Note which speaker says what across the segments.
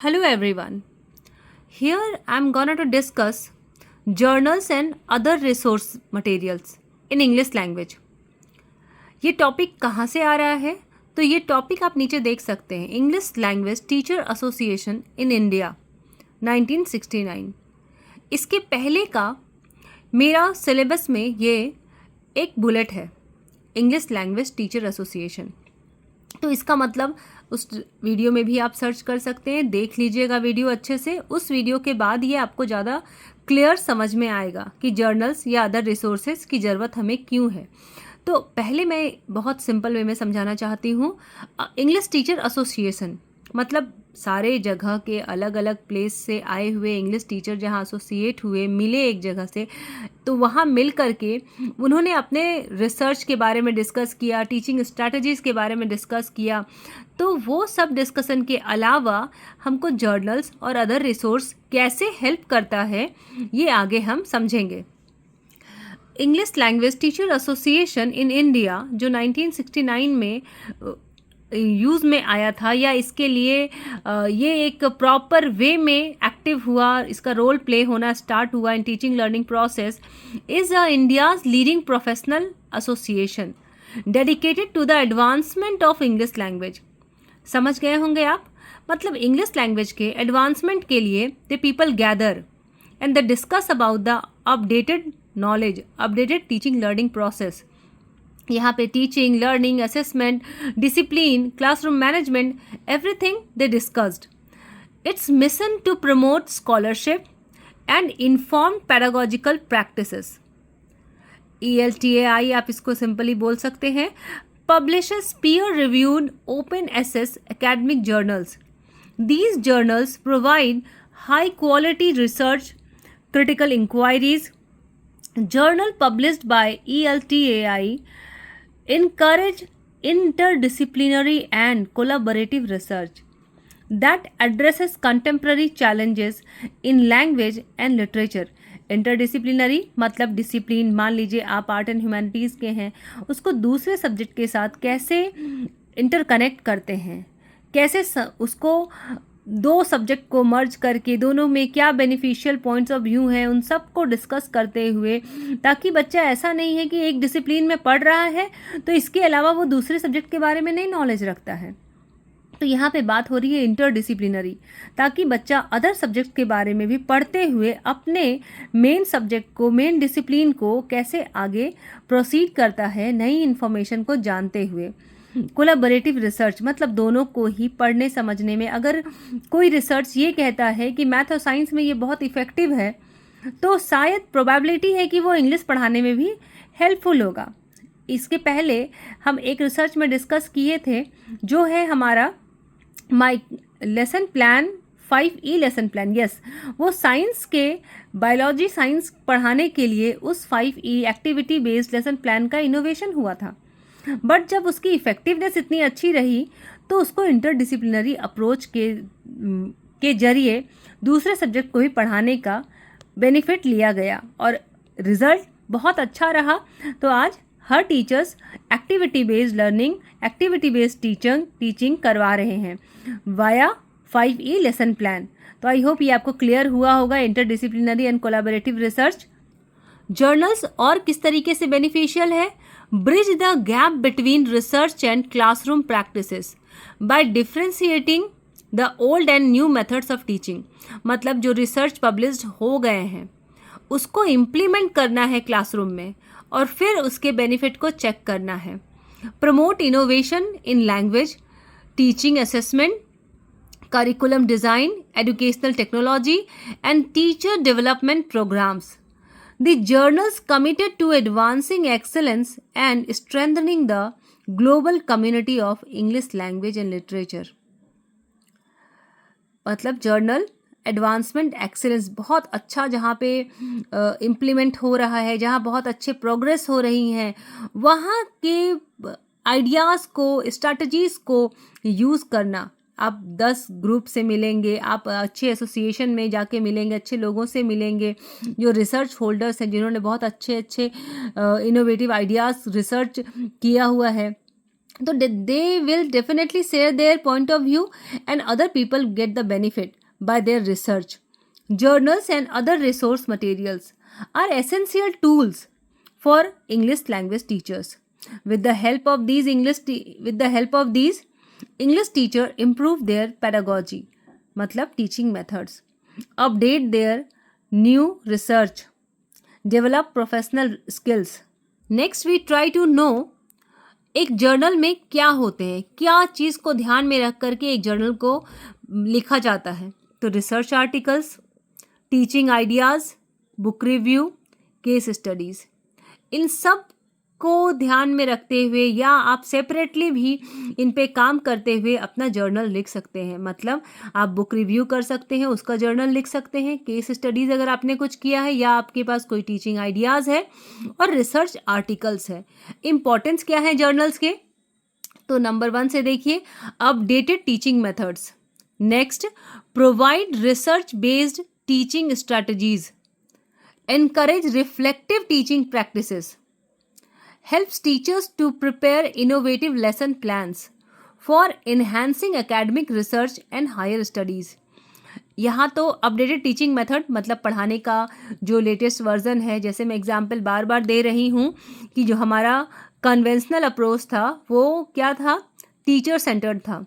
Speaker 1: Hello everyone. Here I'm gonna to discuss journals and other resource materials in English language. ये topic कहाँ से आ रहा है? तो ये टॉपिक आप नीचे देख सकते हैं, English language teacher association in India 1969। इसके पहले का मेरा सिलेबस में ये एक बुलेट है, इंग्लिश लैंग्वेज टीचर एसोसिएशन। तो इसका मतलब उस वीडियो में भी आप सर्च कर सकते हैं, देख लीजिएगा वीडियो अच्छे से। उस वीडियो के बाद ये आपको ज़्यादा क्लियर समझ में आएगा कि जर्नल्स या अदर रिसोर्सेज की ज़रूरत हमें क्यों है। तो पहले मैं बहुत सिंपल वे में समझाना चाहती हूँ। इंग्लिश टीचर एसोसिएशन मतलब सारे जगह के अलग अलग प्लेस से आए हुए इंग्लिश टीचर जहाँ एसोसिएट हुए, मिले एक जगह से, तो वहाँ मिल करके उन्होंने अपने रिसर्च के बारे में डिस्कस किया, टीचिंग स्ट्रैटेजीज़ के बारे में डिस्कस किया। तो वो सब डिस्कशन के अलावा हमको जर्नल्स और अदर रिसोर्स कैसे हेल्प करता है, ये आगे हम समझेंगे। English language teacher association in India जो 1969 में यूज़ में आया था, या इसके लिए ये एक प्रॉपर वे में एक्टिव हुआ, इसका रोल प्ले होना स्टार्ट हुआ in teaching learning process, is India's leading professional association dedicated to the advancement of English language. समझ गए होंगे आप, मतलब इंग्लिश लैंग्वेज के एडवांसमेंट के लिए the people gather and the discuss about the updated knowledge, updated teaching learning process. यहाँ पे teaching, learning, assessment, discipline, classroom management, everything they discussed. Its mission to promote scholarship and inform pedagogical practices. ELTAI आप इसको simply बोल सकते हैं। Publishes peer-reviewed open-access academic journals. These journals provide high-quality research, critical inquiries. Journal published by ELTAI encourage interdisciplinary and collaborative research that addresses contemporary challenges in language and literature. Interdisciplinary मतलब discipline, मान लीजिए आप art and humanities के हैं, उसको दूसरे subject के साथ कैसे इंटरकनेक्ट करते हैं, कैसे उसको दो सब्जेक्ट को मर्ज करके दोनों में क्या बेनिफिशियल पॉइंट्स ऑफ व्यू हैं, उन सब को डिस्कस करते हुए, ताकि बच्चा ऐसा नहीं है कि एक डिसिप्लिन में पढ़ रहा है तो इसके अलावा वो दूसरे सब्जेक्ट के बारे में नहीं नॉलेज रखता है। तो यहाँ पे बात हो रही है इंटरडिसिप्लिनरी, ताकि बच्चा अदर सब्जेक्ट के बारे में भी पढ़ते हुए अपने मेन सब्जेक्ट को, मेन डिसिप्लिन को कैसे आगे प्रोसीड करता है, नई इन्फॉर्मेशन को जानते हुए। कोलैबोरेटिव रिसर्च मतलब दोनों को ही पढ़ने समझने में, अगर कोई रिसर्च ये कहता है कि मैथ और साइंस में ये बहुत इफ़ेक्टिव है, तो शायद प्रोबेबिलिटी है कि वो इंग्लिश पढ़ाने में भी हेल्पफुल होगा। इसके पहले हम एक रिसर्च में डिस्कस किए थे, जो है हमारा माई lesson plan 5E lesson plan. Yes, वो साइंस के बायोलॉजी साइंस पढ़ाने के लिए उस 5E activity based lesson plan का इनोवेशन हुआ था। बट जब उसकी इफ़ेक्टिवनेस इतनी अच्छी रही तो उसको इंटरडिसिप्लिनरी अप्रोच के जरिए दूसरे सब्जेक्ट को भी पढ़ाने का बेनिफिट लिया गया और रिज़ल्ट बहुत अच्छा रहा। तो आज हर teachers activity based learning, activity based teaching करवा रहे हैं वाया 5E लेसन प्लान। तो आई होप ये आपको क्लियर हुआ होगा interdisciplinary and collaborative research. Journals और किस तरीके से बेनिफिशियल है? Bridge the gap between research and classroom practices by differentiating the old and new methods of teaching. मतलब जो रिसर्च पब्लिश्ड हो गए हैं उसको इम्प्लीमेंट करना है क्लासरूम में और फिर उसके बेनिफिट को चेक करना है। Promote innovation in language, teaching assessment, curriculum design, educational technology, and teacher development programs. The journals committed to advancing excellence and strengthening the global community of English language and literature. मतलब journal advancement excellence बहुत अच्छा जहाँ पे implement हो रहा है, जहाँ बहुत अच्छे प्रोग्रेस हो रही हैं, वहाँ के आइडियाज़ को, स्ट्रैटेजीज़ को यूज़ करना। आप 10 ग्रुप से मिलेंगे, आप अच्छे एसोसिएशन में जाके मिलेंगे, अच्छे लोगों से मिलेंगे जो रिसर्च होल्डर्स हैं, जिन्होंने बहुत अच्छे अच्छे इनोवेटिव आइडियाज़ रिसर्च किया हुआ है, तो they will definitely share their point of view and other people get the benefit by their research. Journals and other resource materials are essential tools for English language teachers. With the help of these English teacher improve their pedagogy, मतलब teaching methods, update their new research, develop professional skills. Next we try to know एक journal में क्या होते हैं, क्या चीज़ को ध्यान में रख करके एक जर्नल को लिखा जाता है. तो research articles, teaching ideas, book review, case studies, इन सब को ध्यान में रखते हुए या आप सेपरेटली भी इन पे काम करते हुए अपना जर्नल लिख सकते हैं. मतलब आप बुक रिव्यू कर सकते हैं, उसका जर्नल लिख सकते हैं, केस स्टडीज़ अगर आपने कुछ किया है या आपके पास कोई टीचिंग आइडियाज़ है, और रिसर्च आर्टिकल्स है. इम्पॉर्टेंस क्या है जर्नल्स के? तो नंबर 1 से देखिए, updated teaching methods. Next, provide research based teaching strategies, encourage reflective teaching practices, helps teachers to prepare innovative lesson plans for enhancing academic research and higher studies. यहाँ तो updated teaching method मतलब पढ़ाने का जो latest version है, जैसे मैं example बार बार दे रही हूँ कि जो हमारा कन्वेंशनल अप्रोच था वो क्या था, टीचर सेंटर्ड था.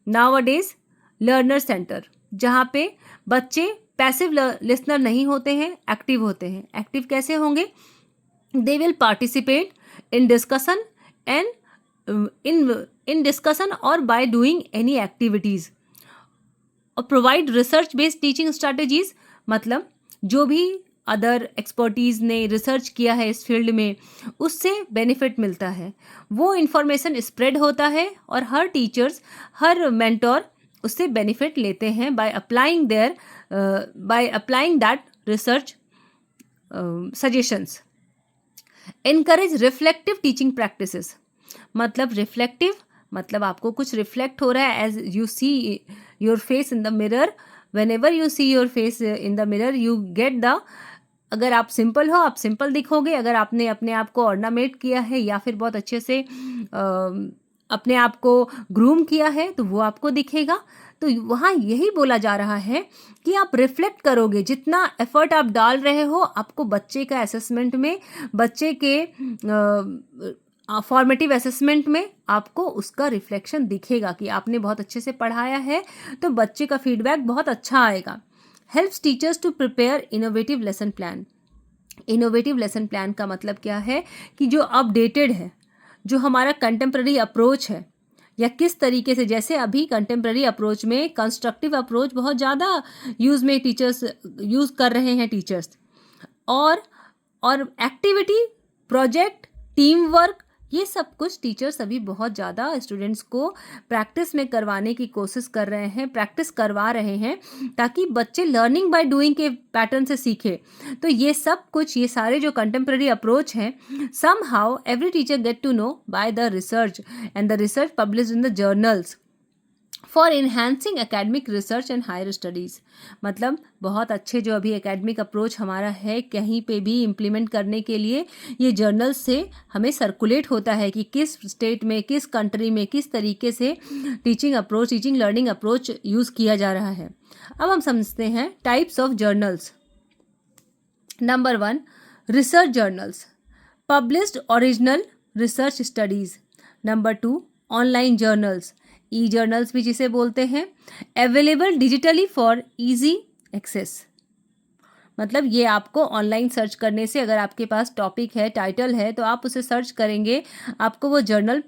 Speaker 1: नाउ अ डेज लर्नर सेंटर, जहाँ पे बच्चे पैसिव लिसनर नहीं होते हैं, एक्टिव होते हैं. एक्टिव कैसे होंगे? They will participate in discussion in discussion or by doing any activities. और provide research based teaching strategies, मतलब जो भी अदर एक्सपर्टीज़ ने रिसर्च किया है इस फील्ड में उससे बेनिफिट मिलता है, वो इन्फॉर्मेशन स्प्रेड होता है और हर टीचर्स, हर मेंटोर उससे बेनिफिट लेते हैं by applying that research suggestions. Encourage reflective teaching practices, मतलब रिफ्लेक्टिव मतलब आपको कुछ रिफ्लेक्ट हो रहा है as you see your face in the mirror. Whenever you see your face in the mirror you get the, अगर आप simple हो आप सिंपल दिखोगे, अगर आपने अपने आप को ऑर्नामेट किया है या फिर बहुत अच्छे से अपने आप को ग्रूम किया है तो वो आपको दिखेगा. तो वहाँ यही बोला जा रहा है कि आप रिफ्लेक्ट करोगे, जितना एफर्ट आप डाल रहे हो आपको बच्चे का असेसमेंट में, बच्चे के फॉर्मेटिव असेसमेंट में आपको उसका रिफ्लेक्शन दिखेगा कि आपने बहुत अच्छे से पढ़ाया है, तो बच्चे का फीडबैक बहुत अच्छा आएगा. Helps teachers to prepare innovative lesson plan. Innovative lesson plan का मतलब क्या है कि जो अपडेटेड है, जो हमारा कंटेम्प्रेरी अप्रोच है, या किस तरीके से, जैसे अभी कंटेम्प्रेरी अप्रोच में कंस्ट्रक्टिव अप्रोच बहुत ज़्यादा यूज़ में टीचर्स यूज़ कर रहे हैं टीचर्स, और एक्टिविटी, प्रोजेक्ट, टीम वर्क, ये सब कुछ टीचर्स अभी बहुत ज़्यादा स्टूडेंट्स को प्रैक्टिस में करवाने की कोशिश कर रहे हैं, प्रैक्टिस करवा रहे हैं ताकि बच्चे लर्निंग बाय डूइंग के पैटर्न से सीखे. तो ये सब कुछ, ये सारे जो कंटेम्प्रेरी अप्रोच हैं, somehow every teacher get to know by the research and the research published in the journals for enhancing academic research and higher studies. मतलब बहुत अच्छे जो अभी एकेडमिक अप्रोच हमारा है कहीं पे भी इम्प्लीमेंट करने के लिए ये जर्नल्स से हमें सर्कुलेट होता है कि किस स्टेट में, किस कंट्री में किस तरीके से टीचिंग लर्निंग अप्रोच यूज़ किया जा रहा है. अब हम समझते हैं types of journals. Number 1, research journals, published original research studies. Number 2, online journals, e journals भी जिसे बोलते हैं, available digitally for easy access. मतलब ये आपको ऑनलाइन सर्च करने से, अगर आपके पास टॉपिक है, टाइटल है, तो आप उसे सर्च करेंगे, आपको वो जर्नल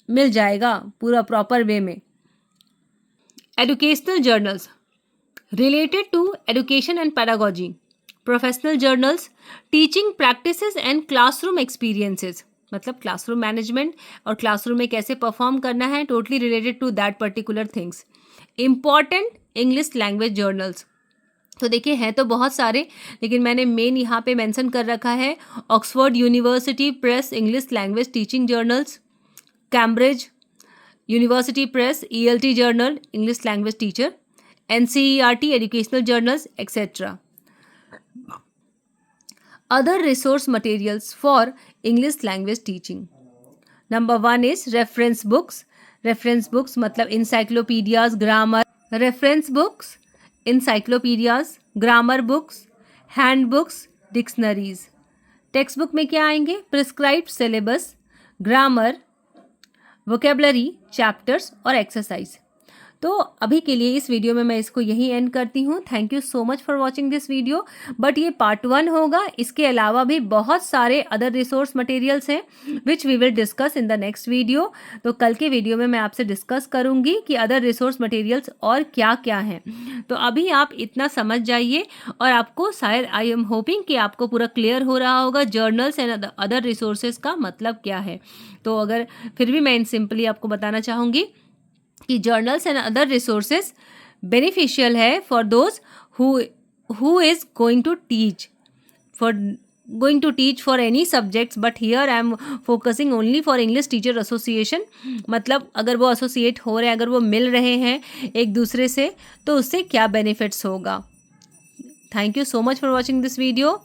Speaker 1: मिल जाएगा पूरा प्रॉपर वे में. Educational journals related to education and pedagogy. Professional journals, teaching practices and classroom experiences, मतलब क्लासरूम मैनेजमेंट और क्लासरूम में कैसे परफॉर्म करना है, totally related to that particular things. Important English language journals. तो देखिए हैं तो बहुत सारे, लेकिन मैंने मेन यहाँ पे मेंशन कर रखा है Oxford University Press English language teaching journals, Cambridge University Press ELT journal English language teacher, NCERT educational journals etcetera. Other resource materials for English language teaching. Number 1 is reference books. Reference books मतलब encyclopaedias, grammar. Reference books, encyclopaedias, grammar books, hand books, dictionaries. Text book में क्या आएंगे? Prescribed syllabus, grammar, vocabulary, chapters और exercise. तो अभी के लिए इस वीडियो में मैं इसको यहीं एंड करती हूँ. Thank you so much for watching this video. But ये पार्ट 1 होगा. इसके अलावा भी बहुत सारे अदर रिसोर्स मटेरियल्स हैं which we will discuss in the next video. तो कल के वीडियो में मैं आपसे डिस्कस करूंगी कि अदर रिसोर्स मटेरियल्स और क्या क्या हैं. तो अभी आप इतना समझ जाइए और आपको शायद आई एम होपिंग कि आपको पूरा क्लियर हो रहा होगा जर्नल्स एंड अदर रिसोर्सेज का मतलब क्या है. तो अगर फिर भी मैं इन सिंपली आपको बताना चाहूँगी कि journals and other resources beneficial है for those who is going to teach for any subjects. But here I am focusing only for English teacher association. मतलब अगर वो एसोसिएट हो रहे हैं, अगर वो मिल रहे हैं एक दूसरे से, तो उससे क्या बेनिफिट्स होगा. Thank you so much for watching this video.